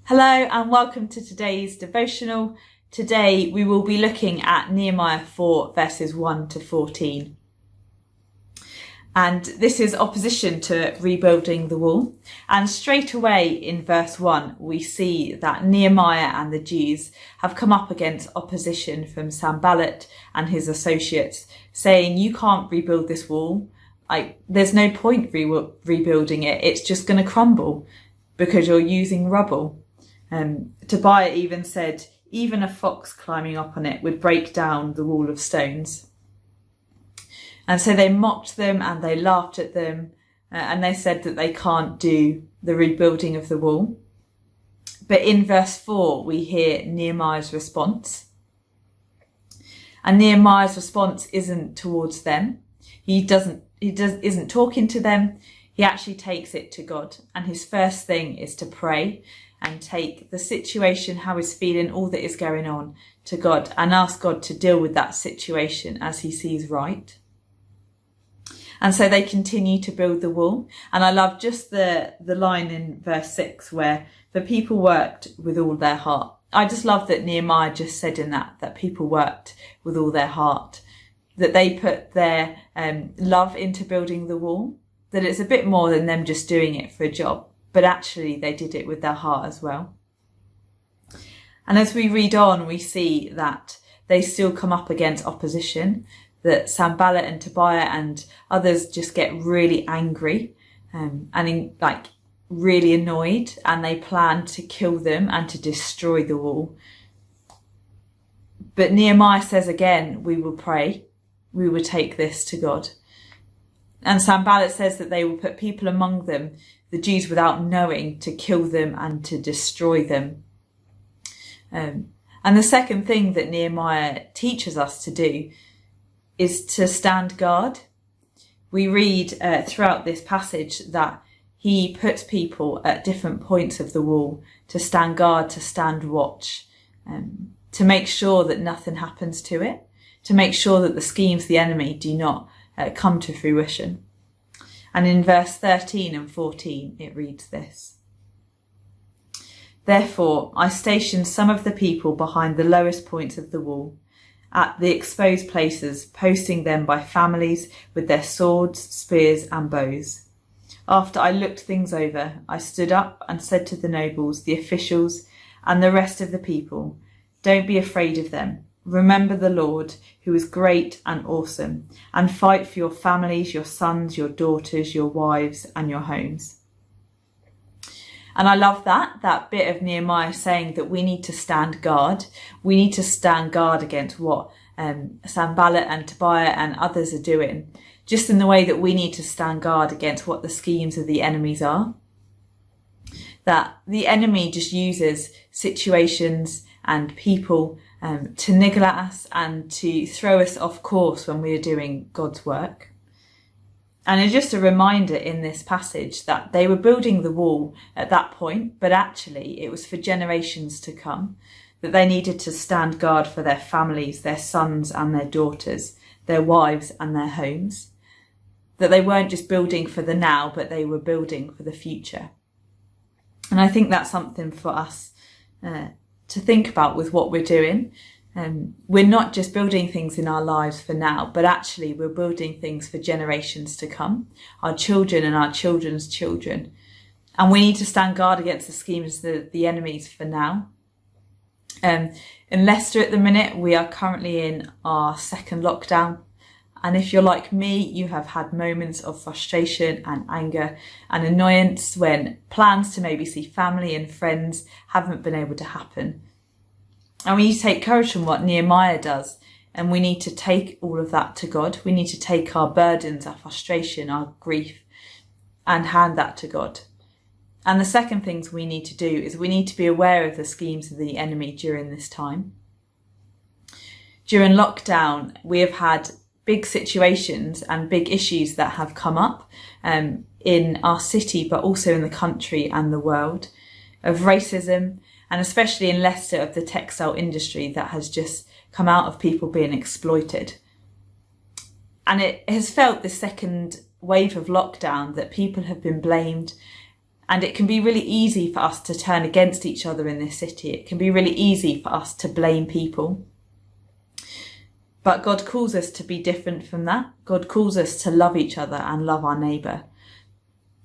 Hello and welcome to today's devotional. Today we will be looking at Nehemiah 4 verses 1 to 14. And this is opposition to rebuilding the wall. And straight away in verse 1 we see that Nehemiah and the Jews have come up against opposition from Sanballat and his associates, saying you can't rebuild this wall. There's no point rebuilding it. It's just going to crumble because you're using rubble. Tobiah even said, even a fox climbing up on it would break down the wall of stones. And so they mocked them and they laughed at them and they said that they can't do the rebuilding of the wall. But in verse 4, we hear Nehemiah's response. And Nehemiah's response isn't towards them. He isn't talking to them. He actually takes it to God. And his first thing is to pray and take the situation, how he's feeling, all that is going on, to God and ask God to deal with that situation as he sees right. And so they continue to build the wall. And I love just the line in verse 6 where the people worked with all their heart. I just love that Nehemiah just said in that people worked with all their heart, that they put their love into building the wall, that it's a bit more than them just doing it for a job. But actually they did it with their heart as well. And as we read on, we see that they still come up against opposition, that Sanballat and Tobiah and others just get really angry really annoyed, and they plan to kill them and to destroy the wall. But Nehemiah says again, we will pray, we will take this to God. And Sanballat says that they will put people among them, the Jews without knowing, to kill them and to destroy them. And the second thing that Nehemiah teaches us to do is to stand guard. We read throughout this passage that he puts people at different points of the wall to stand guard, to stand watch, to make sure that nothing happens to it, to make sure that the schemes of the enemy do not come to fruition. And in verse 13 and 14, it reads this. Therefore, I stationed some of the people behind the lowest points of the wall, at the exposed places, posting them by families with their swords, spears and bows. After I looked things over, I stood up and said to the nobles, the officials and the rest of the people, don't be afraid of them. Remember the Lord, who is great and awesome, and fight for your families, your sons, your daughters, your wives, and your homes. And I love that bit of Nehemiah saying that we need to stand guard. We need to stand guard against what Sanballat and Tobiah and others are doing, just in the way that we need to stand guard against what the schemes of the enemies are. That the enemy just uses situations and people to niggle at us and to throw us off course when we are doing God's work. And it's just a reminder in this passage that they were building the wall at that point, but actually it was for generations to come, that they needed to stand guard for their families, their sons and their daughters, their wives and their homes, that they weren't just building for the now, but they were building for the future. And I think that's something for us to think about with what we're doing. We're not just building things in our lives for now, but actually we're building things for generations to come, our children and our children's children. And we need to stand guard against the schemes of the enemies for now. In Leicester at the minute, we are currently in our second lockdown. And if you're like me, you have had moments of frustration and anger and annoyance when plans to maybe see family and friends haven't been able to happen. And we need to take courage from what Nehemiah does. And we need to take all of that to God. We need to take our burdens, our frustration, our grief, and hand that to God. And the second things we need to do is we need to be aware of the schemes of the enemy during this time. During lockdown, we have had big situations and big issues that have come up in our city, but also in the country and the world, of racism, and especially in Leicester of the textile industry that has just come out of people being exploited. And it has felt the second wave of lockdown that people have been blamed And it can be really easy for us to turn against each other in this city. It can be really easy for us to blame people. But God calls us to be different from that. God calls us to love each other and love our neighbour.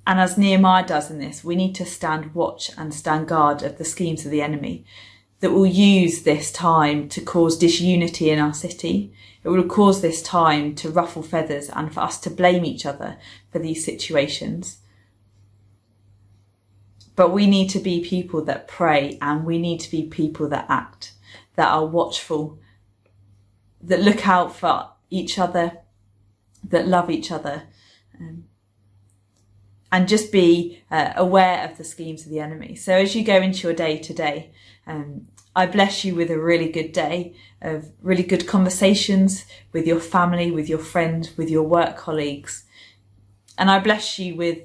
And as Nehemiah does in this, we need to stand watch and stand guard of the schemes of the enemy that will use this time to cause disunity in our city. It will cause this time to ruffle feathers and for us to blame each other for these situations. But we need to be people that pray, and we need to be people that act, that are watchful, that look out for each other, that love each other, and just be aware of the schemes of the enemy. So as you go into your day today, I bless you with a really good day of really good conversations with your family, with your friends, with your work colleagues. And I bless you with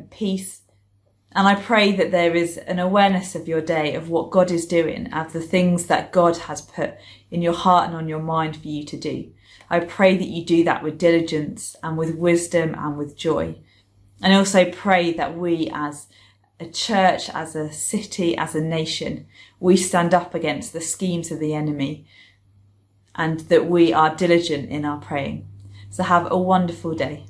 peace. And I pray that there is an awareness of your day of what God is doing, of the things that God has put in your heart and on your mind for you to do. I pray that you do that with diligence and with wisdom and with joy. And I also pray that we as a church, as a city, as a nation, we stand up against the schemes of the enemy and that we are diligent in our praying. So have a wonderful day.